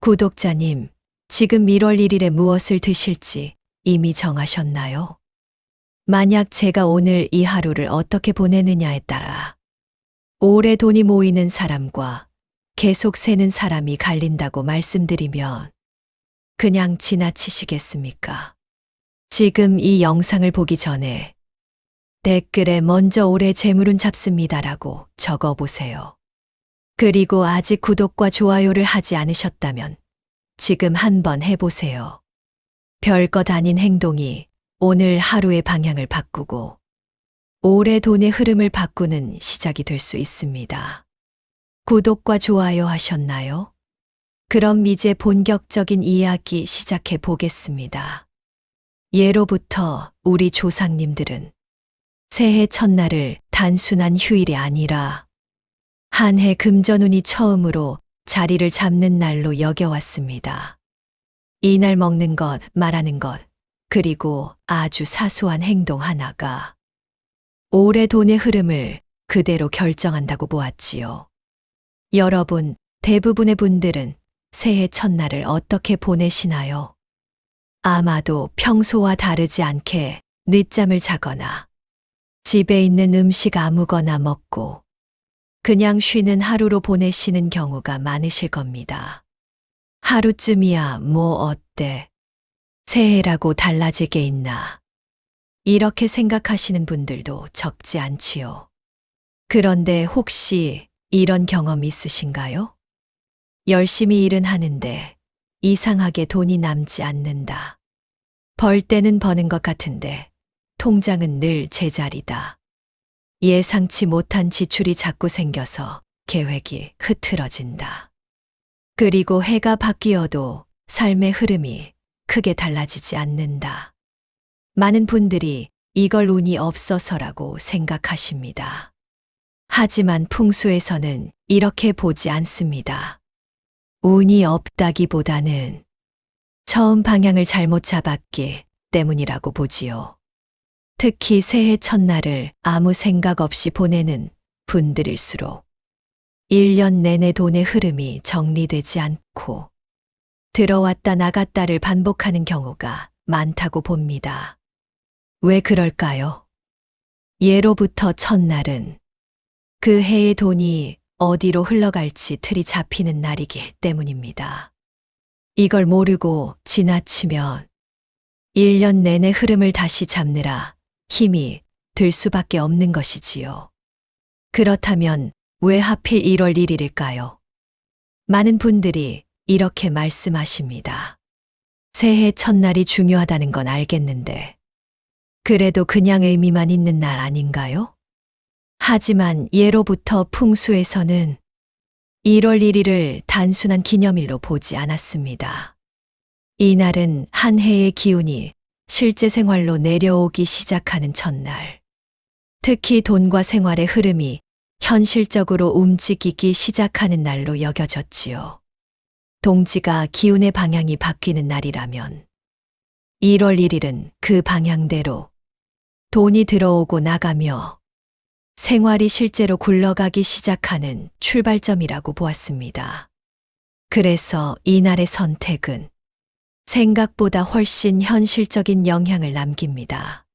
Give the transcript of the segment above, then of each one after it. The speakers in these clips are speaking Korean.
구독자님, 지금 1월 1일에 무엇을 드실지 이미 정하셨나요? 만약 제가 오늘 이 하루를 어떻게 보내느냐에 따라 오래 돈이 모이는 사람과 계속 새는 사람이 갈린다고 말씀드리면 그냥 지나치시겠습니까? 지금 이 영상을 보기 전에 댓글에 먼저 올해 재물운 잡습니다라고 적어보세요. 그리고 아직 구독과 좋아요를 하지 않으셨다면 지금 한번 해보세요. 별것 아닌 행동이 오늘 하루의 방향을 바꾸고 올해 돈의 흐름을 바꾸는 시작이 될 수 있습니다. 구독과 좋아요 하셨나요? 그럼 이제 본격적인 이야기 시작해 보겠습니다. 예로부터 우리 조상님들은 새해 첫날을 단순한 휴일이 아니라 한 해 금전운이 처음으로 자리를 잡는 날로 여겨왔습니다. 이날 먹는 것, 말하는 것, 그리고 아주 사소한 행동 하나가 올해 돈의 흐름을 그대로 결정한다고 보았지요. 여러분, 대부분의 분들은 새해 첫날을 어떻게 보내시나요? 아마도 평소와 다르지 않게 늦잠을 자거나 집에 있는 음식 아무거나 먹고 그냥 쉬는 하루로 보내시는 경우가 많으실 겁니다. 하루쯤이야 뭐 어때? 새해라고 달라질 게 있나? 이렇게 생각하시는 분들도 적지 않지요. 그런데 혹시 이런 경험 있으신가요? 열심히 일은 하는데 이상하게 돈이 남지 않는다. 벌 때는 버는 것 같은데 통장은 늘 제자리다. 예상치 못한 지출이 자꾸 생겨서 계획이 흐트러진다. 그리고 해가 바뀌어도 삶의 흐름이 크게 달라지지 않는다. 많은 분들이 이걸 운이 없어서라고 생각하십니다. 하지만 풍수에서는 이렇게 보지 않습니다. 운이 없다기보다는 처음 방향을 잘못 잡았기 때문이라고 보지요. 특히 새해 첫날을 아무 생각 없이 보내는 분들일수록 1년 내내 돈의 흐름이 정리되지 않고 들어왔다 나갔다를 반복하는 경우가 많다고 봅니다. 왜 그럴까요? 예로부터 첫날은 그 해의 돈이 어디로 흘러갈지 틀이 잡히는 날이기 때문입니다. 이걸 모르고 지나치면 1년 내내 흐름을 다시 잡느라 힘이 들 수밖에 없는 것이지요. 그렇다면 왜 하필 1월 1일일까요? 많은 분들이 이렇게 말씀하십니다. 새해 첫날이 중요하다는 건 알겠는데 그래도 그냥 의미만 있는 날 아닌가요? 하지만 예로부터 풍수에서는 1월 1일을 단순한 기념일로 보지 않았습니다. 이날은 한 해의 기운이 실제 생활로 내려오기 시작하는 첫날. 특히 돈과 생활의 흐름이 현실적으로 움직이기 시작하는 날로 여겨졌지요. 동지가 기운의 방향이 바뀌는 날이라면 1월 1일은 그 방향대로 돈이 들어오고 나가며 생활이 실제로 굴러가기 시작하는 출발점이라고 보았습니다. 그래서 이날의 선택은 생각보다 훨씬 현실적인 영향을 남깁니다.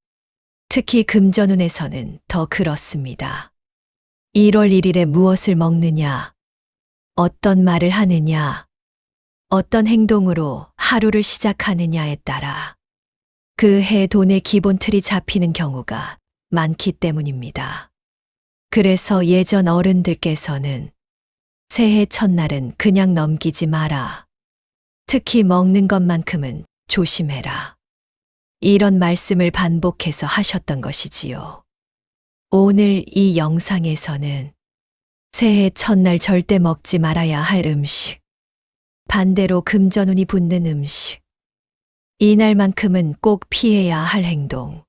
특히 금전운에서는 더 그렇습니다. 1월 1일에 무엇을 먹느냐, 어떤 말을 하느냐, 어떤 행동으로 하루를 시작하느냐에 따라 그 해 돈의 기본 틀이 잡히는 경우가 많기 때문입니다. 그래서 예전 어른들께서는 새해 첫날은 그냥 넘기지 마라. 특히 먹는 것만큼은 조심해라. 이런 말씀을 반복해서 하셨던 것이지요. 오늘 이 영상에서는 새해 첫날 절대 먹지 말아야 할 음식, 반대로 금전운이 붙는 음식, 이날만큼은 꼭 피해야 할 행동,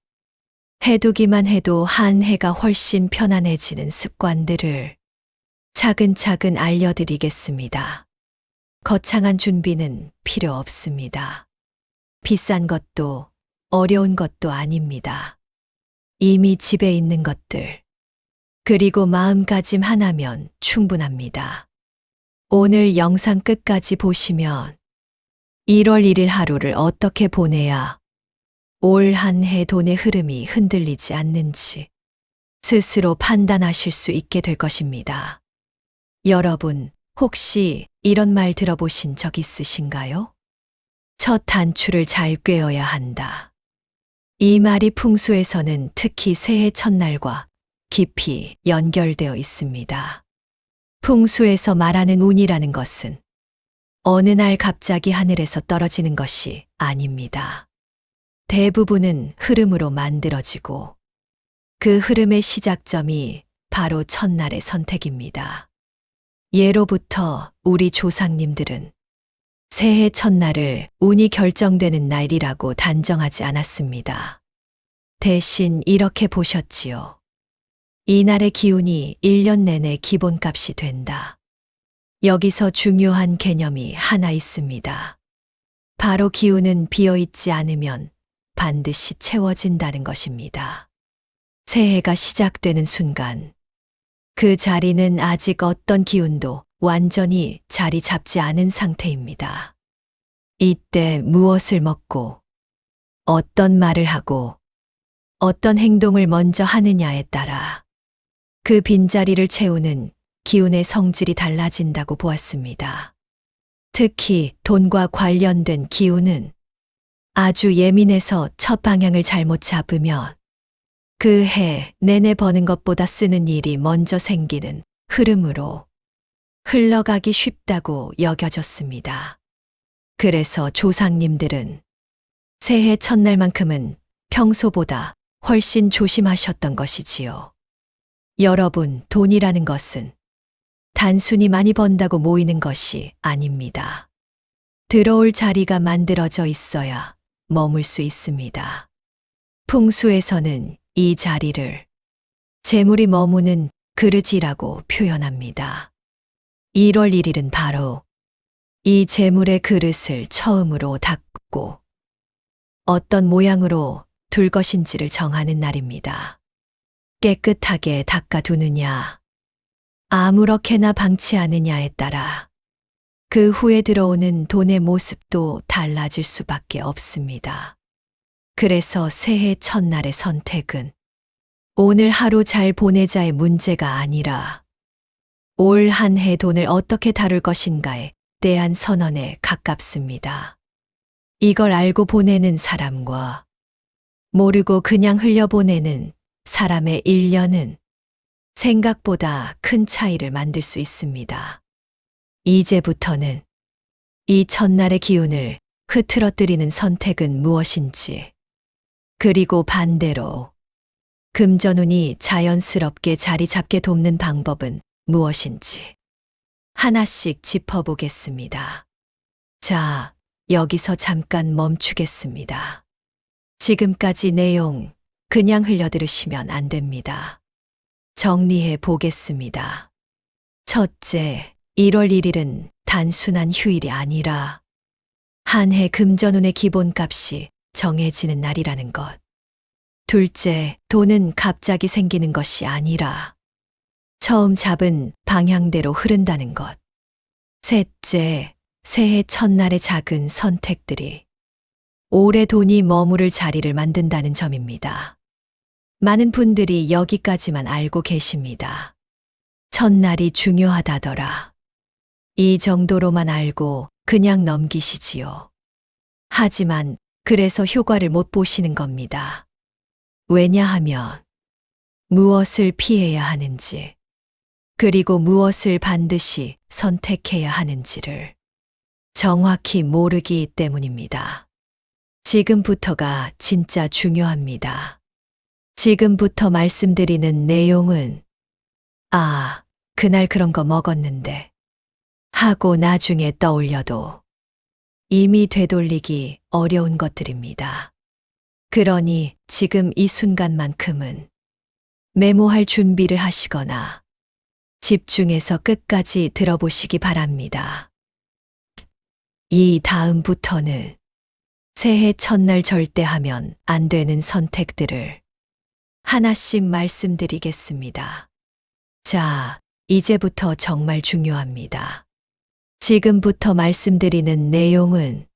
해두기만 해도 한 해가 훨씬 편안해지는 습관들을 차근차근 알려드리겠습니다. 거창한 준비는 필요 없습니다. 비싼 것도 어려운 것도 아닙니다. 이미 집에 있는 것들, 그리고 마음가짐 하나면 충분합니다. 오늘 영상 끝까지 보시면 1월 1일 하루를 어떻게 보내야 올 한 해 돈의 흐름이 흔들리지 않는지 스스로 판단하실 수 있게 될 것입니다. 여러분, 혹시 이런 말 들어보신 적 있으신가요? 첫 단추를 잘 꿰어야 한다. 이 말이 풍수에서는 특히 새해 첫날과 깊이 연결되어 있습니다. 풍수에서 말하는 운이라는 것은 어느 날 갑자기 하늘에서 떨어지는 것이 아닙니다. 대부분은 흐름으로 만들어지고 그 흐름의 시작점이 바로 첫날의 선택입니다. 예로부터 우리 조상님들은 새해 첫날을 운이 결정되는 날이라고 단정하지 않았습니다. 대신 이렇게 보셨지요. 이날의 기운이 1년 내내 기본값이 된다. 여기서 중요한 개념이 하나 있습니다. 바로 기운은 비어있지 않으면 반드시 채워진다는 것입니다. 새해가 시작되는 순간, 그 자리는 아직 어떤 기운도 완전히 자리 잡지 않은 상태입니다. 이때 무엇을 먹고, 어떤 말을 하고, 어떤 행동을 먼저 하느냐에 따라 그 빈자리를 채우는 기운의 성질이 달라진다고 보았습니다. 특히 돈과 관련된 기운은 아주 예민해서 첫 방향을 잘못 잡으면 그 해 내내 버는 것보다 쓰는 일이 먼저 생기는 흐름으로 흘러가기 쉽다고 여겨졌습니다. 그래서 조상님들은 새해 첫날만큼은 평소보다 훨씬 조심하셨던 것이지요. 여러분, 돈이라는 것은 단순히 많이 번다고 모이는 것이 아닙니다. 들어올 자리가 만들어져 있어야 머물 수 있습니다. 풍수에서는 이 자리를 재물이 머무는 그릇이라고 표현합니다. 1월 1일은 바로 이 재물의 그릇을 처음으로 닦고 어떤 모양으로 둘 것인지를 정하는 날입니다. 깨끗하게 닦아두느냐, 아무렇게나 방치하느냐에 따라 그 후에 들어오는 돈의 모습도 달라질 수밖에 없습니다. 그래서 새해 첫날의 선택은 오늘 하루 잘 보내자의 문제가 아니라 올 한 해 돈을 어떻게 다룰 것인가에 대한 선언에 가깝습니다. 이걸 알고 보내는 사람과 모르고 그냥 흘려보내는 사람의 일년은 생각보다 큰 차이를 만들 수 있습니다. 이제부터는 이 첫날의 기운을 흐트러뜨리는 선택은 무엇인지, 그리고 반대로 금전운이 자연스럽게 자리 잡게 돕는 방법은 무엇인지 하나씩 짚어보겠습니다. 자, 여기서 잠깐 멈추겠습니다. 지금까지 내용 그냥 흘려들으시면 안 됩니다. 정리해 보겠습니다. 첫째, 1월 1일은 단순한 휴일이 아니라 한 해 금전운의 기본값이 정해지는 날이라는 것. 둘째, 돈은 갑자기 생기는 것이 아니라 처음 잡은 방향대로 흐른다는 것. 셋째, 새해 첫날의 작은 선택들이 올해 돈이 머무를 자리를 만든다는 점입니다. 많은 분들이 여기까지만 알고 계십니다. 첫날이 중요하다더라. 이 정도로만 알고 그냥 넘기시지요. 하지만 그래서 효과를 못 보시는 겁니다. 왜냐하면 무엇을 피해야 하는지, 그리고 무엇을 반드시 선택해야 하는지를 정확히 모르기 때문입니다. 지금부터가 진짜 중요합니다. 지금부터 말씀드리는 내용은 그날 그런 거 먹었는데 하고 나중에 떠올려도 이미 되돌리기 어려운 것들입니다. 그러니 지금 이 순간만큼은 메모할 준비를 하시거나 집중해서 끝까지 들어보시기 바랍니다. 이 다음부터는 새해 첫날 절대 하면 안 되는 선택들을 하나씩 말씀드리겠습니다. 자, 이제부터 정말 중요합니다. 지금부터 말씀드리는 내용은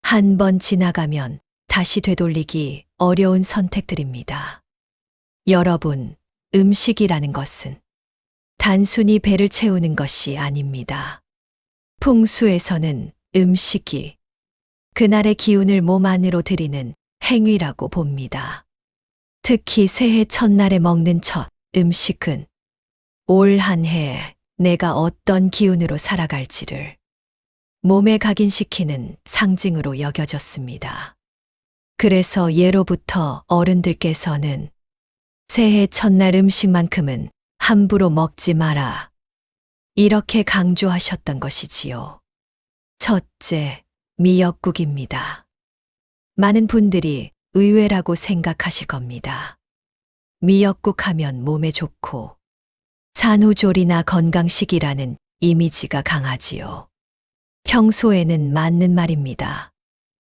한 번 지나가면 다시 되돌리기 어려운 선택들입니다. 여러분, 음식이라는 것은 단순히 배를 채우는 것이 아닙니다. 풍수에서는 음식이 그날의 기운을 몸 안으로 들이는 행위라고 봅니다. 특히 새해 첫날에 먹는 첫 음식은 올 한 해 내가 어떤 기운으로 살아갈지를 몸에 각인시키는 상징으로 여겨졌습니다. 그래서 예로부터 어른들께서는 새해 첫날 음식만큼은 함부로 먹지 마라, 이렇게 강조하셨던 것이지요. 첫째, 미역국입니다. 많은 분들이 의외라고 생각하실 겁니다. 미역국 하면 몸에 좋고 산후조리나 건강식이라는 이미지가 강하지요. 평소에는 맞는 말입니다.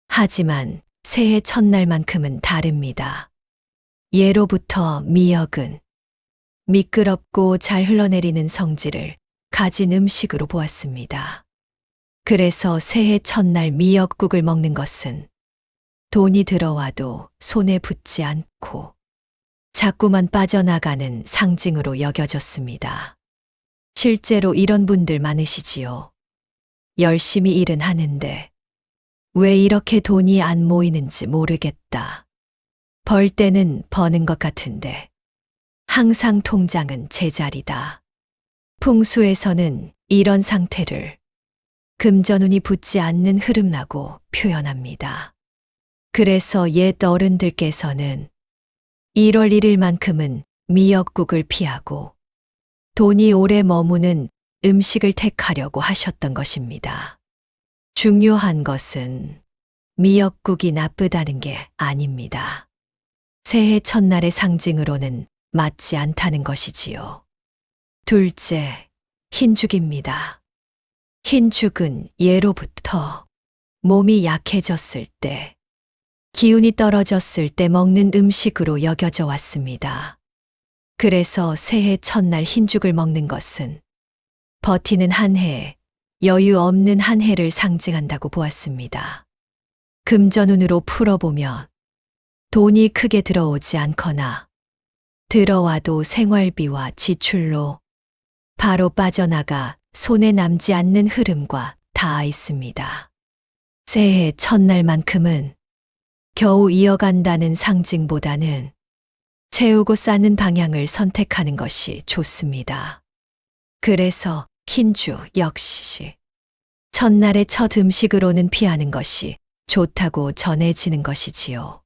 하지만 새해 첫날만큼은 다릅니다. 예로부터 미역은 미끄럽고 잘 흘러내리는 성질을 가진 음식으로 보았습니다. 그래서 새해 첫날 미역국을 먹는 것은 돈이 들어와도 손에 붙지 않고 자꾸만 빠져나가는 상징으로 여겨졌습니다. 실제로 이런 분들 많으시지요. 열심히 일은 하는데 왜 이렇게 돈이 안 모이는지 모르겠다. 벌 때는 버는 것 같은데 항상 통장은 제자리다. 풍수에서는 이런 상태를 금전운이 붙지 않는 흐름라고 표현합니다. 그래서 옛 어른들께서는 1월 1일만큼은 미역국을 피하고 돈이 오래 머무는 음식을 택하려고 하셨던 것입니다. 중요한 것은 미역국이 나쁘다는 게 아닙니다. 새해 첫날의 상징으로는 맞지 않다는 것이지요. 둘째, 흰죽입니다. 흰죽은 예로부터 몸이 약해졌을 때, 기운이 떨어졌을 때 먹는 음식으로 여겨져 왔습니다. 그래서 새해 첫날 흰죽을 먹는 것은 버티는 한 해, 여유 없는 한 해를 상징한다고 보았습니다. 금전운으로 풀어보면 돈이 크게 들어오지 않거나 들어와도 생활비와 지출로 바로 빠져나가 손에 남지 않는 흐름과 닿아 있습니다. 새해 첫날만큼은 겨우 이어간다는 상징보다는 채우고 쌓는 방향을 선택하는 것이 좋습니다. 그래서 흰죽 역시 첫날의 첫 음식으로는 피하는 것이 좋다고 전해지는 것이지요.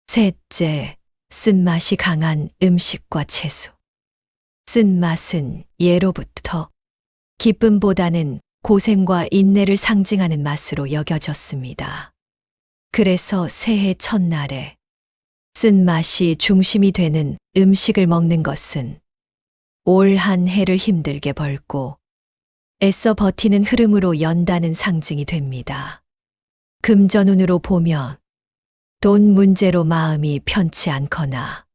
셋째, 쓴맛이 강한 음식과 채소. 쓴맛은 예로부터 기쁨보다는 고생과 인내를 상징하는 맛으로 여겨졌습니다. 그래서 새해 첫날에 쓴맛이 중심이 되는 음식을 먹는 것은 올 한 해를 힘들게 벌고 애써 버티는 흐름으로 연다는 상징이 됩니다. 금전운으로 보면 돈 문제로 마음이 편치 않거나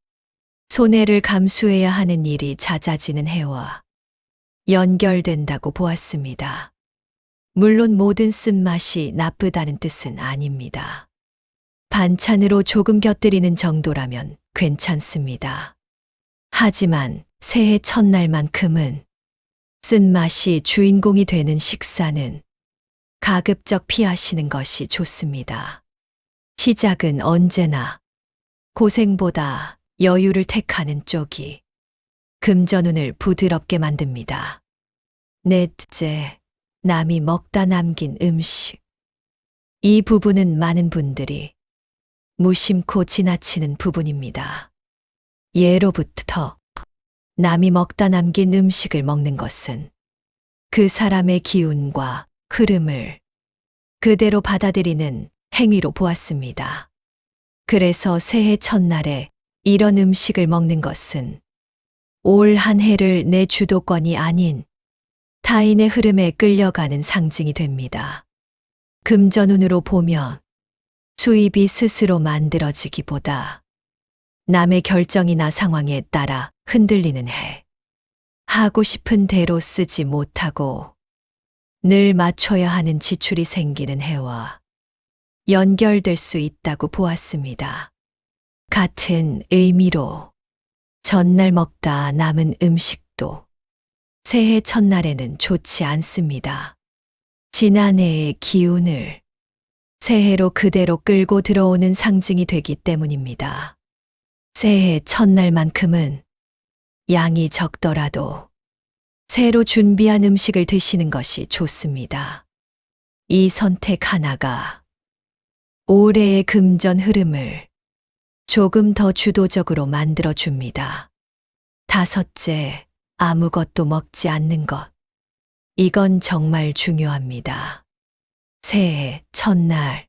손해를 감수해야 하는 일이 잦아지는 해와 연결된다고 보았습니다. 물론 모든 쓴맛이 나쁘다는 뜻은 아닙니다. 반찬으로 조금 곁들이는 정도라면 괜찮습니다. 하지만 새해 첫날만큼은 쓴맛이 주인공이 되는 식사는 가급적 피하시는 것이 좋습니다. 시작은 언제나 고생보다 여유를 택하는 쪽이 금전운을 부드럽게 만듭니다. 넷째, 남이 먹다 남긴 음식. 이 부분은 많은 분들이 무심코 지나치는 부분입니다. 예로부터 남이 먹다 남긴 음식을 먹는 것은 그 사람의 기운과 흐름을 그대로 받아들이는 행위로 보았습니다. 그래서 새해 첫날에 이런 음식을 먹는 것은 올 한 해를 내 주도권이 아닌 타인의 흐름에 끌려가는 상징이 됩니다. 금전운으로 보면 수입이 스스로 만들어지기보다 남의 결정이나 상황에 따라 흔들리는 해. 하고 싶은 대로 쓰지 못하고 늘 맞춰야 하는 지출이 생기는 해와 연결될 수 있다고 보았습니다. 같은 의미로 전날 먹다 남은 음식도 새해 첫날에는 좋지 않습니다. 지난해의 기운을 새해로 그대로 끌고 들어오는 상징이 되기 때문입니다. 새해 첫날만큼은 양이 적더라도 새로 준비한 음식을 드시는 것이 좋습니다. 이 선택 하나가 올해의 금전 흐름을 조금 더 주도적으로 만들어 줍니다. 다섯째, 아무것도 먹지 않는 것. 이건 정말 중요합니다. 새해 첫날,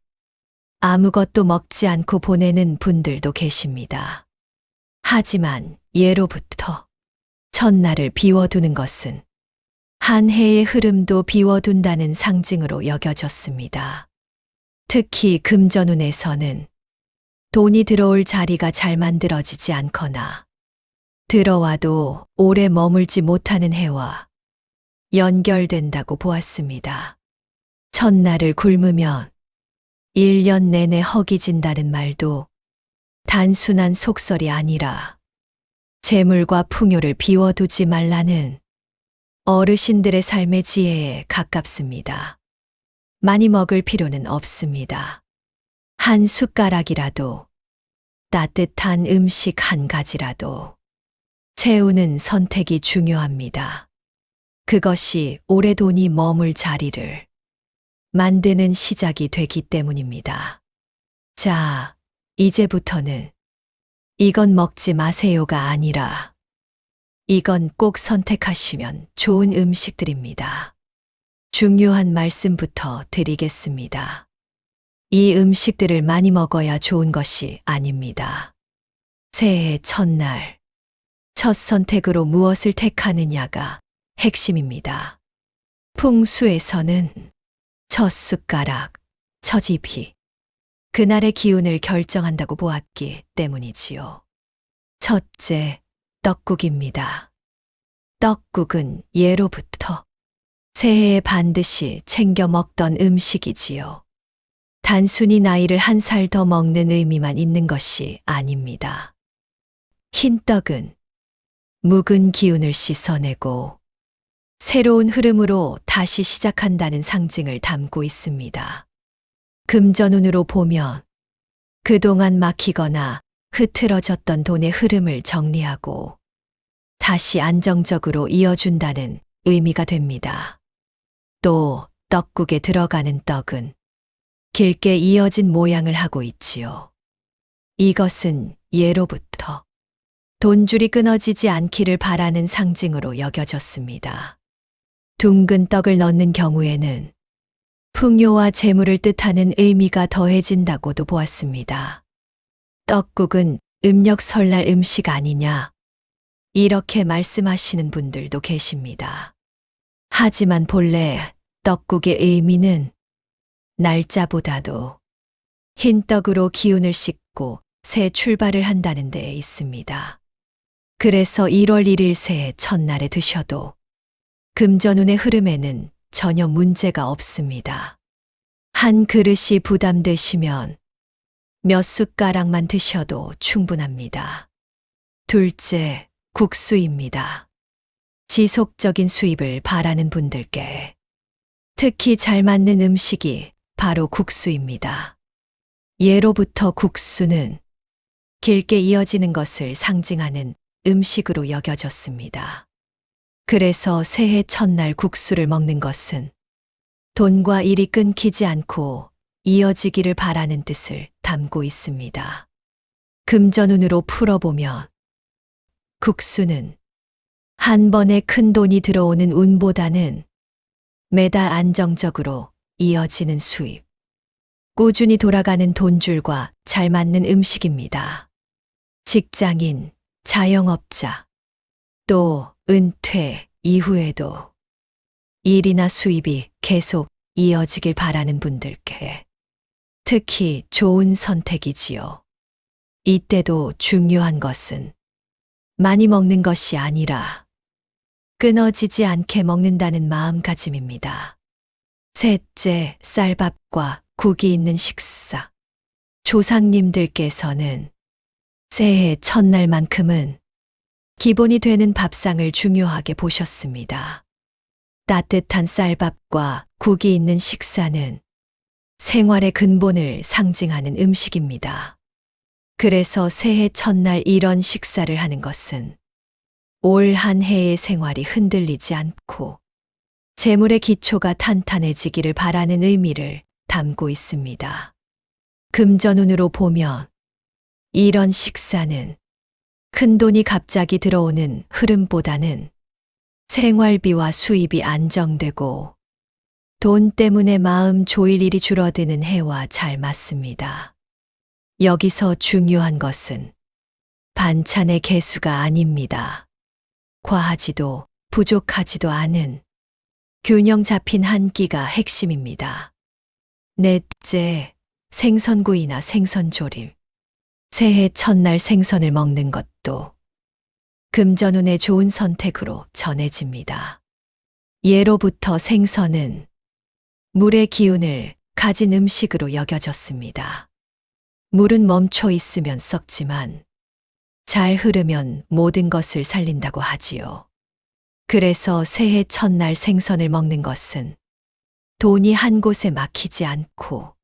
아무것도 먹지 않고 보내는 분들도 계십니다. 하지만 예로부터 첫날을 비워두는 것은 한 해의 흐름도 비워둔다는 상징으로 여겨졌습니다. 특히 금전운에서는 돈이 들어올 자리가 잘 만들어지지 않거나 들어와도 오래 머물지 못하는 해와 연결된다고 보았습니다. 첫날을 굶으면 1년 내내 허기진다는 말도 단순한 속설이 아니라 재물과 풍요를 비워두지 말라는 어르신들의 삶의 지혜에 가깝습니다. 많이 먹을 필요는 없습니다. 한 숟가락이라도, 따뜻한 음식 한 가지라도 채우는 선택이 중요합니다. 그것이 오래 돈이 머물 자리를 만드는 시작이 되기 때문입니다. 자, 이제부터는 이건 먹지 마세요가 아니라 이건 꼭 선택하시면 좋은 음식들입니다. 중요한 말씀부터 드리겠습니다. 이 음식들을 많이 먹어야 좋은 것이 아닙니다. 새해 첫날, 첫 선택으로 무엇을 택하느냐가 핵심입니다. 풍수에서는 첫 숟가락, 첫 입이 그날의 기운을 결정한다고 보았기 때문이지요. 첫째, 떡국입니다. 떡국은 예로부터 새해에 반드시 챙겨 먹던 음식이지요. 단순히 나이를 한 살 더 먹는 의미만 있는 것이 아닙니다. 흰떡은 묵은 기운을 씻어내고 새로운 흐름으로 다시 시작한다는 상징을 담고 있습니다. 금전운으로 보면 그동안 막히거나 흐트러졌던 돈의 흐름을 정리하고 다시 안정적으로 이어준다는 의미가 됩니다. 또 떡국에 들어가는 떡은 길게 이어진 모양을 하고 있지요. 이것은 예로부터 돈줄이 끊어지지 않기를 바라는 상징으로 여겨졌습니다. 둥근 떡을 넣는 경우에는 풍요와 재물을 뜻하는 의미가 더해진다고도 보았습니다. 떡국은 음력 설날 음식 아니냐, 이렇게 말씀하시는 분들도 계십니다. 하지만 본래 떡국의 의미는 날짜보다도 흰떡으로 기운을 싣고 새 출발을 한다는 데에 있습니다. 그래서 1월 1일 새해 첫날에 드셔도 금전운의 흐름에는 전혀 문제가 없습니다. 한 그릇이 부담되시면 몇 숟가락만 드셔도 충분합니다. 둘째, 국수입니다. 지속적인 수입을 바라는 분들께 특히 잘 맞는 음식이 바로 국수입니다. 예로부터 국수는 길게 이어지는 것을 상징하는 음식으로 여겨졌습니다. 그래서 새해 첫날 국수를 먹는 것은 돈과 일이 끊기지 않고 이어지기를 바라는 뜻을 담고 있습니다. 금전운으로 풀어보면 국수는 한 번에 큰 돈이 들어오는 운보다는 매달 안정적으로 이어지는 수입, 꾸준히 돌아가는 돈줄과 잘 맞는 음식입니다. 직장인, 자영업자, 또 은퇴 이후에도 일이나 수입이 계속 이어지길 바라는 분들께 특히 좋은 선택이지요. 이때도 중요한 것은 많이 먹는 것이 아니라 끊어지지 않게 먹는다는 마음가짐입니다. 셋째, 쌀밥과 국이 있는 식사. 조상님들께서는 새해 첫날만큼은 기본이 되는 밥상을 중요하게 보셨습니다. 따뜻한 쌀밥과 국이 있는 식사는 생활의 근본을 상징하는 음식입니다. 그래서 새해 첫날 이런 식사를 하는 것은 올 한 해의 생활이 흔들리지 않고 재물의 기초가 탄탄해지기를 바라는 의미를 담고 있습니다. 금전운으로 보면 이런 식사는 큰돈이 갑자기 들어오는 흐름보다는 생활비와 수입이 안정되고 돈 때문에 마음 조일 일이 줄어드는 해와 잘 맞습니다. 여기서 중요한 것은 반찬의 개수가 아닙니다. 과하지도 부족하지도 않은 균형 잡힌 한 끼가 핵심입니다. 넷째, 생선구이나 생선조림. 새해 첫날 생선을 먹는 것도 금전운의 좋은 선택으로 전해집니다. 예로부터 생선은 물의 기운을 가진 음식으로 여겨졌습니다. 물은 멈춰 있으면 썩지만 잘 흐르면 모든 것을 살린다고 하지요. 그래서 새해 첫날 생선을 먹는 것은 돈이 한 곳에 막히지 않고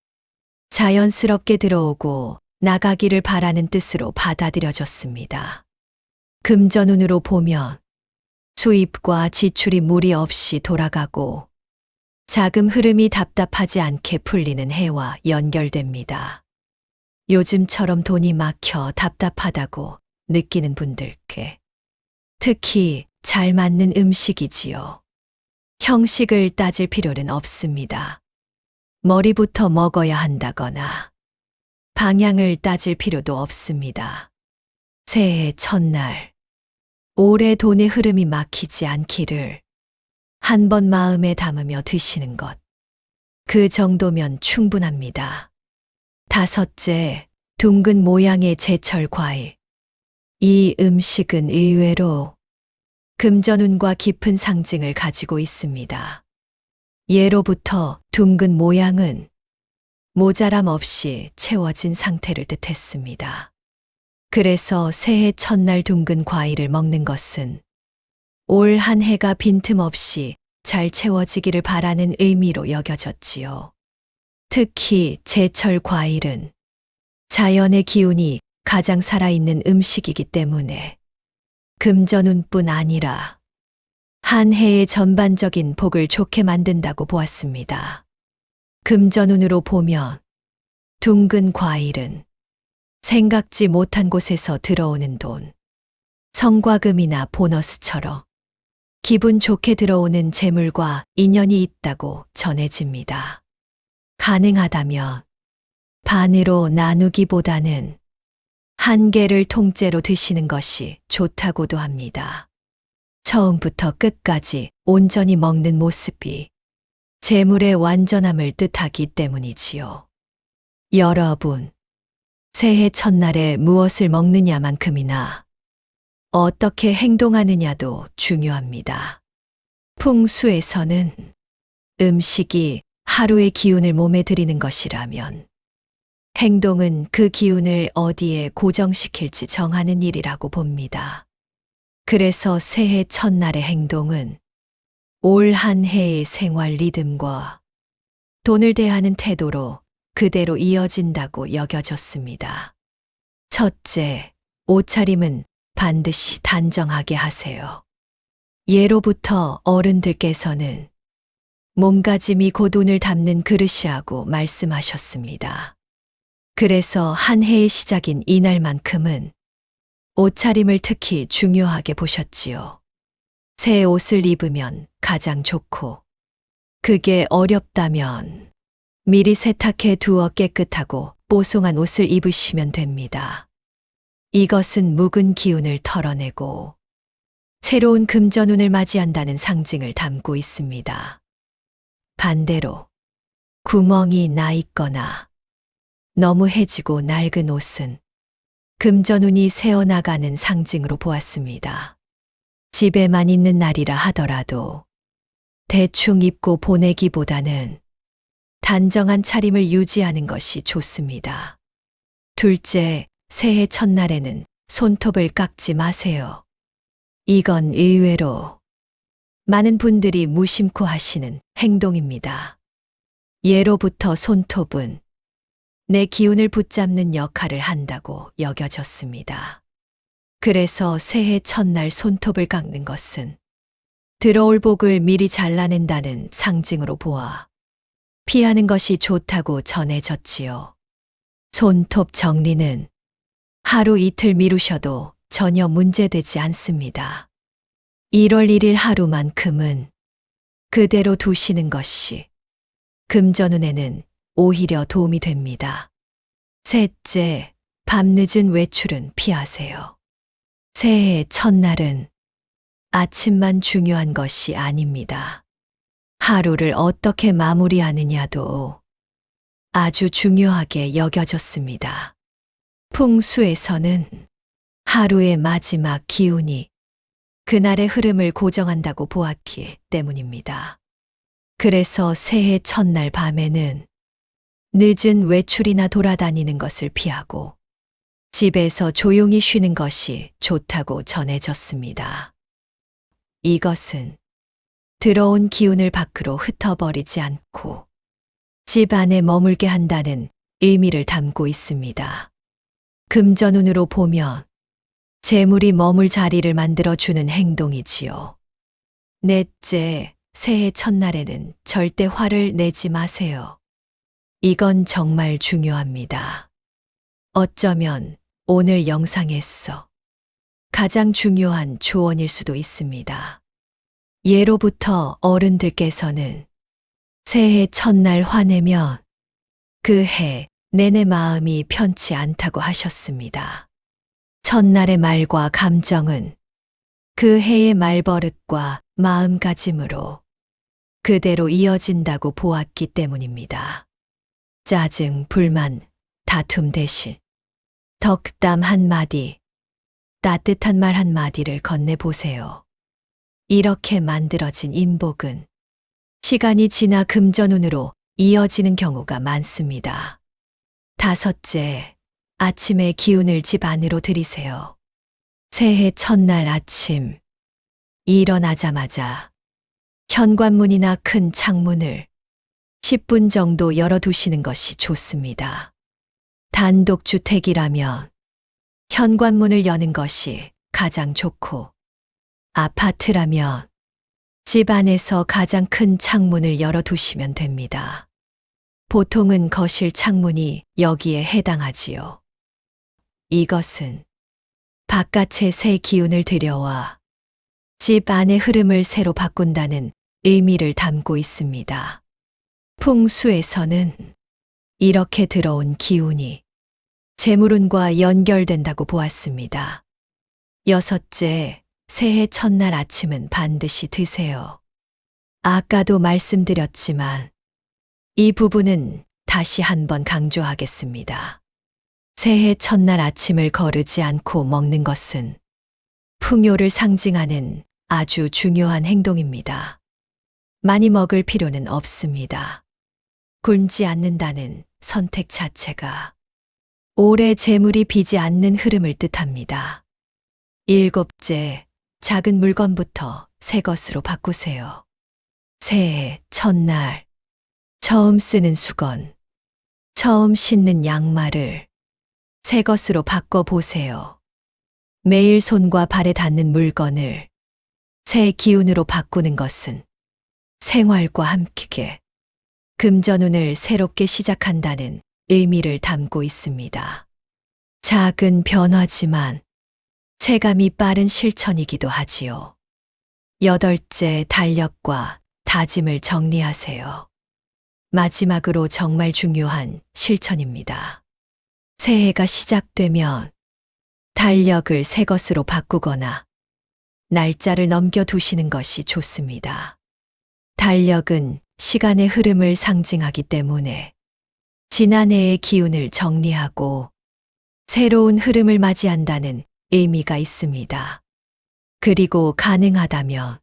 자연스럽게 들어오고 나가기를 바라는 뜻으로 받아들여졌습니다. 금전운으로 보면 수입과 지출이 무리 없이 돌아가고 자금 흐름이 답답하지 않게 풀리는 해와 연결됩니다. 요즘처럼 돈이 막혀 답답하다고 느끼는 분들께 특히 잘 맞는 음식이지요. 형식을 따질 필요는 없습니다. 머리부터 먹어야 한다거나 방향을 따질 필요도 없습니다. 새해 첫날, 올해 돈의 흐름이 막히지 않기를 한 번 마음에 담으며 드시는 것. 그 정도면 충분합니다. 다섯째, 둥근 모양의 제철 과일. 이 음식은 의외로 금전운과 깊은 상징을 가지고 있습니다. 예로부터 둥근 모양은 모자람 없이 채워진 상태를 뜻했습니다. 그래서 새해 첫날 둥근 과일을 먹는 것은 올 한 해가 빈틈없이 잘 채워지기를 바라는 의미로 여겨졌지요. 특히 제철 과일은 자연의 기운이 가장 살아있는 음식이기 때문에 금전운뿐 아니라 한 해의 전반적인 복을 좋게 만든다고 보았습니다. 금전운으로 보면 둥근 과일은 생각지 못한 곳에서 들어오는 돈, 성과금이나 보너스처럼 기분 좋게 들어오는 재물과 인연이 있다고 전해집니다. 가능하다면 반으로 나누기보다는 한 개를 통째로 드시는 것이 좋다고도 합니다. 처음부터 끝까지 온전히 먹는 모습이 재물의 완전함을 뜻하기 때문이지요. 여러분, 새해 첫날에 무엇을 먹느냐만큼이나 어떻게 행동하느냐도 중요합니다. 풍수에서는 음식이 하루의 기운을 몸에 들이는 것이라면 행동은 그 기운을 어디에 고정시킬지 정하는 일이라고 봅니다. 그래서 새해 첫날의 행동은 올 한 해의 생활 리듬과 돈을 대하는 태도로 그대로 이어진다고 여겨졌습니다. 첫째, 옷차림은 반드시 단정하게 하세요. 예로부터 어른들께서는 몸가짐이 곧 운을 담는 그릇이라고 말씀하셨습니다. 그래서 한 해의 시작인 이날만큼은 옷차림을 특히 중요하게 보셨지요. 새 옷을 입으면 가장 좋고, 그게 어렵다면 미리 세탁해 두어 깨끗하고 뽀송한 옷을 입으시면 됩니다. 이것은 묵은 기운을 털어내고 새로운 금전운을 맞이한다는 상징을 담고 있습니다. 반대로 구멍이 나 있거나 너무 해지고 낡은 옷은 금전운이 새어나가는 상징으로 보았습니다. 집에만 있는 날이라 하더라도 대충 입고 보내기보다는 단정한 차림을 유지하는 것이 좋습니다. 둘째, 새해 첫날에는 손톱을 깎지 마세요. 이건 의외로 많은 분들이 무심코 하시는 행동입니다. 예로부터 손톱은 내 기운을 붙잡는 역할을 한다고 여겨졌습니다. 그래서 새해 첫날 손톱을 깎는 것은 들어올 복을 미리 잘라낸다는 상징으로 보아 피하는 것이 좋다고 전해졌지요. 손톱 정리는 하루 이틀 미루셔도 전혀 문제되지 않습니다. 1월 1일 하루만큼은 그대로 두시는 것이 금전운에는 오히려 도움이 됩니다. 셋째, 밤늦은 외출은 피하세요. 새해 첫날은 아침만 중요한 것이 아닙니다. 하루를 어떻게 마무리하느냐도 아주 중요하게 여겨졌습니다. 풍수에서는 하루의 마지막 기운이 그날의 흐름을 고정한다고 보았기 때문입니다. 그래서 새해 첫날 밤에는 늦은 외출이나 돌아다니는 것을 피하고 집에서 조용히 쉬는 것이 좋다고 전해졌습니다. 이것은 들어온 기운을 밖으로 흩어버리지 않고 집 안에 머물게 한다는 의미를 담고 있습니다. 금전운으로 보면 재물이 머물 자리를 만들어주는 행동이지요. 넷째, 새해 첫날에는 절대 화를 내지 마세요. 이건 정말 중요합니다. 어쩌면 오늘 영상에서 가장 중요한 조언일 수도 있습니다. 예로부터 어른들께서는 새해 첫날 화내면 그 해 내내 마음이 편치 않다고 하셨습니다. 첫날의 말과 감정은 그 해의 말버릇과 마음가짐으로 그대로 이어진다고 보았기 때문입니다. 짜증, 불만, 다툼 대신 덕담 한마디, 따뜻한 말 한마디를 건네보세요. 이렇게 만들어진 인복은 시간이 지나 금전운으로 이어지는 경우가 많습니다. 다섯째, 아침에 기운을 집 안으로 들이세요. 새해 첫날 아침, 일어나자마자 현관문이나 큰 창문을 10분 정도 열어두시는 것이 좋습니다. 단독주택이라면 현관문을 여는 것이 가장 좋고, 아파트라면 집 안에서 가장 큰 창문을 열어두시면 됩니다. 보통은 거실 창문이 여기에 해당하지요. 이것은 바깥의 새 기운을 들여와 집 안의 흐름을 새로 바꾼다는 의미를 담고 있습니다. 풍수에서는 이렇게 들어온 기운이 재물운과 연결된다고 보았습니다. 여섯째, 새해 첫날 아침은 반드시 드세요. 아까도 말씀드렸지만 이 부분은 다시 한번 강조하겠습니다. 새해 첫날 아침을 거르지 않고 먹는 것은 풍요를 상징하는 아주 중요한 행동입니다. 많이 먹을 필요는 없습니다. 굶지 않는다는 선택 자체가 오래 재물이 비지 않는 흐름을 뜻합니다. 일곱째, 작은 물건부터 새 것으로 바꾸세요. 새해 첫날 처음 쓰는 수건, 처음 신는 양말을 새 것으로 바꿔보세요. 매일 손과 발에 닿는 물건을 새 기운으로 바꾸는 것은 생활과 함께 금전운을 새롭게 시작한다는 의미를 담고 있습니다. 작은 변화지만 체감이 빠른 실천이기도 하지요. 여덟째, 달력과 다짐을 정리하세요. 마지막으로 정말 중요한 실천입니다. 새해가 시작되면 달력을 새 것으로 바꾸거나 날짜를 넘겨두시는 것이 좋습니다. 달력은 시간의 흐름을 상징하기 때문에 지난해의 기운을 정리하고 새로운 흐름을 맞이한다는 의미가 있습니다. 그리고 가능하다면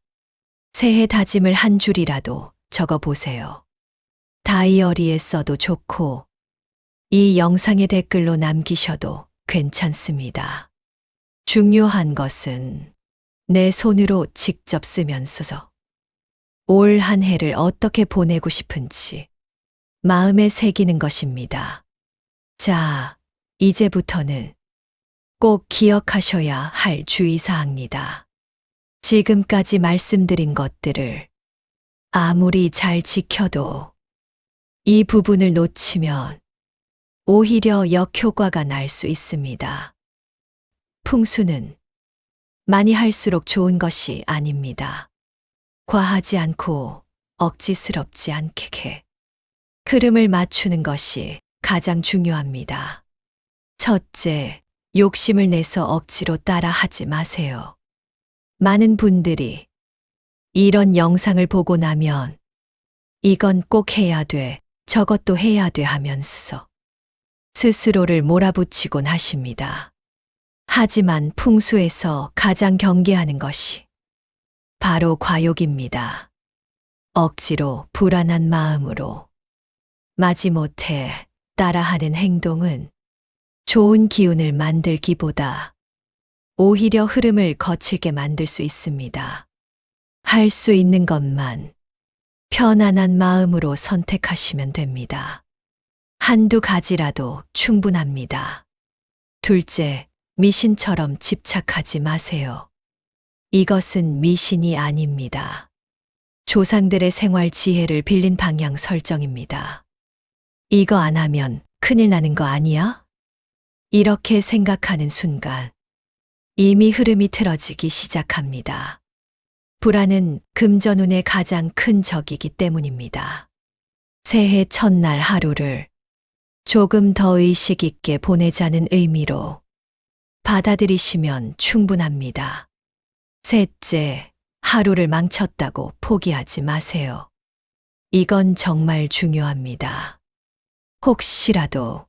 새해 다짐을 한 줄이라도 적어 보세요. 다이어리에 써도 좋고, 이 영상의 댓글로 남기셔도 괜찮습니다. 중요한 것은 내 손으로 직접 쓰면서 올 한 해를 어떻게 보내고 싶은지 마음에 새기는 것입니다. 자, 이제부터는 꼭 기억하셔야 할 주의사항입니다. 지금까지 말씀드린 것들을 아무리 잘 지켜도 이 부분을 놓치면 오히려 역효과가 날 수 있습니다. 풍수는 많이 할수록 좋은 것이 아닙니다. 과하지 않고 억지스럽지 않게 흐름을 맞추는 것이 가장 중요합니다. 첫째, 욕심을 내서 억지로 따라 하지 마세요. 많은 분들이 이런 영상을 보고 나면 이건 꼭 해야 돼, 저것도 해야 돼 하면서 스스로를 몰아붙이곤 하십니다. 하지만 풍수에서 가장 경계하는 것이 바로 과욕입니다. 억지로 불안한 마음으로 마지못해 따라하는 행동은 좋은 기운을 만들기보다 오히려 흐름을 거칠게 만들 수 있습니다. 할 수 있는 것만 편안한 마음으로 선택하시면 됩니다. 한두 가지라도 충분합니다. 둘째, 미신처럼 집착하지 마세요. 이것은 미신이 아닙니다. 조상들의 생활 지혜를 빌린 방향 설정입니다. 이거 안 하면 큰일 나는 거 아니야? 이렇게 생각하는 순간 이미 흐름이 틀어지기 시작합니다. 불안은 금전운의 가장 큰 적이기 때문입니다. 새해 첫날 하루를 조금 더 의식 있게 보내자는 의미로 받아들이시면 충분합니다. 셋째, 하루를 망쳤다고 포기하지 마세요. 이건 정말 중요합니다. 혹시라도,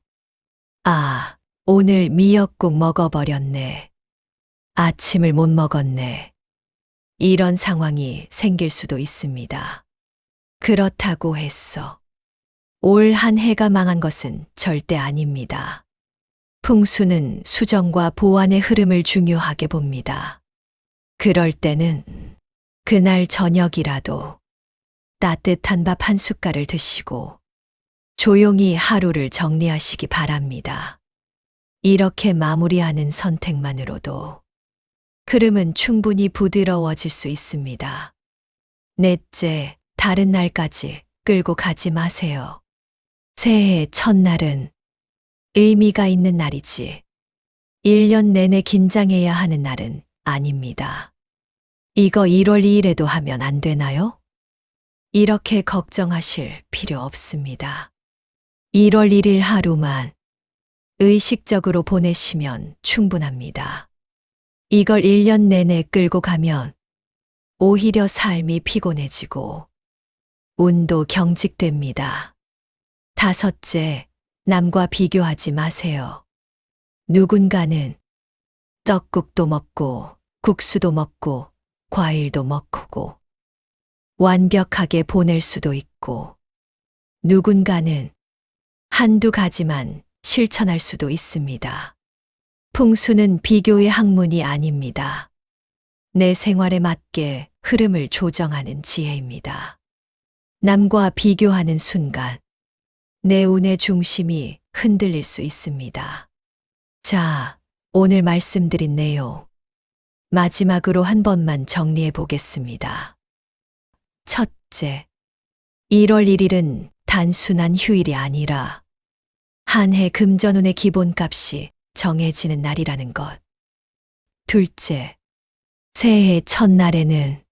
오늘 미역국 먹어버렸네. 아침을 못 먹었네. 이런 상황이 생길 수도 있습니다. 그렇다고 해서 올 한 해가 망한 것은 절대 아닙니다. 풍수는 수정과 보완의 흐름을 중요하게 봅니다. 그럴 때는 그날 저녁이라도 따뜻한 밥 한 숟갈을 드시고 조용히 하루를 정리하시기 바랍니다. 이렇게 마무리하는 선택만으로도 흐름은 충분히 부드러워질 수 있습니다. 넷째, 다른 날까지 끌고 가지 마세요. 새해 첫날은 의미가 있는 날이지 1년 내내 긴장해야 하는 날은 아닙니다. 이거 1월 2일에도 하면 안 되나요? 이렇게 걱정하실 필요 없습니다. 1월 1일 하루만 의식적으로 보내시면 충분합니다. 이걸 1년 내내 끌고 가면 오히려 삶이 피곤해지고 운도 경직됩니다. 다섯째, 남과 비교하지 마세요. 누군가는 떡국도 먹고 국수도 먹고 과일도 먹고 완벽하게 보낼 수도 있고 누군가는 한두 가지만 실천할 수도 있습니다. 풍수는 비교의 학문이 아닙니다. 내 생활에 맞게 흐름을 조정하는 지혜입니다. 남과 비교하는 순간 내 운의 중심이 흔들릴 수 있습니다. 자, 오늘 말씀드린 내용 마지막으로 한 번만 정리해 보겠습니다. 첫째, 1월 1일은 단순한 휴일이 아니라 한 해 금전운의 기본값이 정해지는 날이라는 것. 둘째, 새해 첫날에는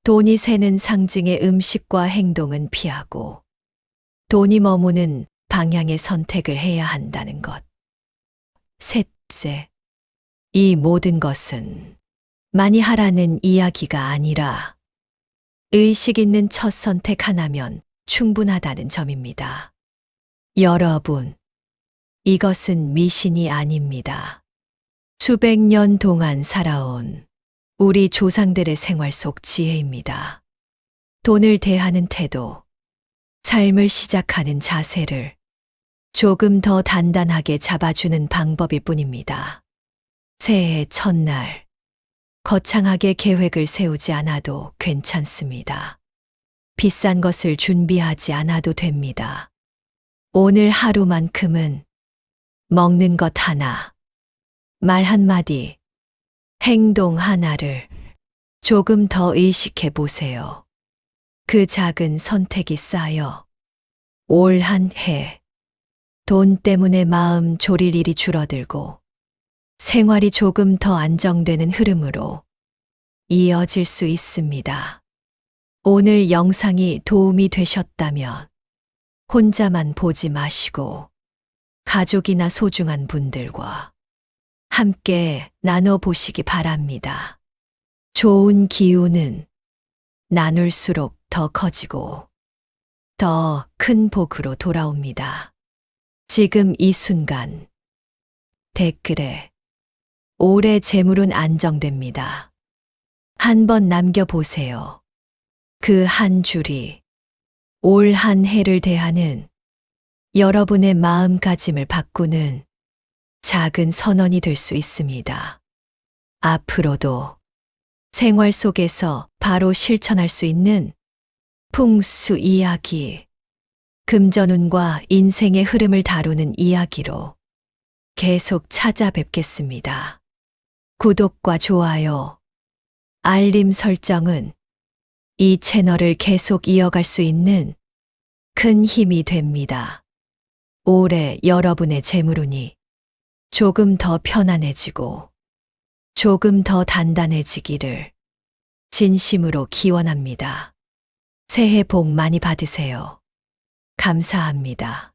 돈이 새는 상징의 음식과 행동은 피하고 돈이 머무는 방향의 선택을 해야 한다는 것. 셋째, 이 모든 것은 많이 하라는 이야기가 아니라 의식 있는 첫 선택 하나면 충분하다는 점입니다. 여러분, 이것은 미신이 아닙니다. 수백 년 동안 살아온 우리 조상들의 생활 속 지혜입니다. 돈을 대하는 태도, 삶을 시작하는 자세를 조금 더 단단하게 잡아주는 방법일 뿐입니다. 새해 첫날, 거창하게 계획을 세우지 않아도 괜찮습니다. 비싼 것을 준비하지 않아도 됩니다. 오늘 하루만큼은 먹는 것 하나, 말 한마디, 행동 하나를 조금 더 의식해 보세요. 그 작은 선택이 쌓여 올 한 해 돈 때문에 마음 졸일 일이 줄어들고 생활이 조금 더 안정되는 흐름으로 이어질 수 있습니다. 오늘 영상이 도움이 되셨다면 혼자만 보지 마시고 가족이나 소중한 분들과 함께 나눠보시기 바랍니다. 좋은 기운은 나눌수록 더 커지고 더 큰 복으로 돌아옵니다. 지금 이 순간 댓글에 올해 재물은 안정됩니다. 한번 남겨보세요. 그 한 줄이 올 한 해를 대하는 여러분의 마음가짐을 바꾸는 작은 선언이 될 수 있습니다. 앞으로도 생활 속에서 바로 실천할 수 있는 풍수 이야기, 금전운과 인생의 흐름을 다루는 이야기로 계속 찾아뵙겠습니다. 구독과 좋아요, 알림 설정은 이 채널을 계속 이어갈 수 있는 큰 힘이 됩니다. 올해 여러분의 재물운이 조금 더 편안해지고 조금 더 단단해지기를 진심으로 기원합니다. 새해 복 많이 받으세요. 감사합니다.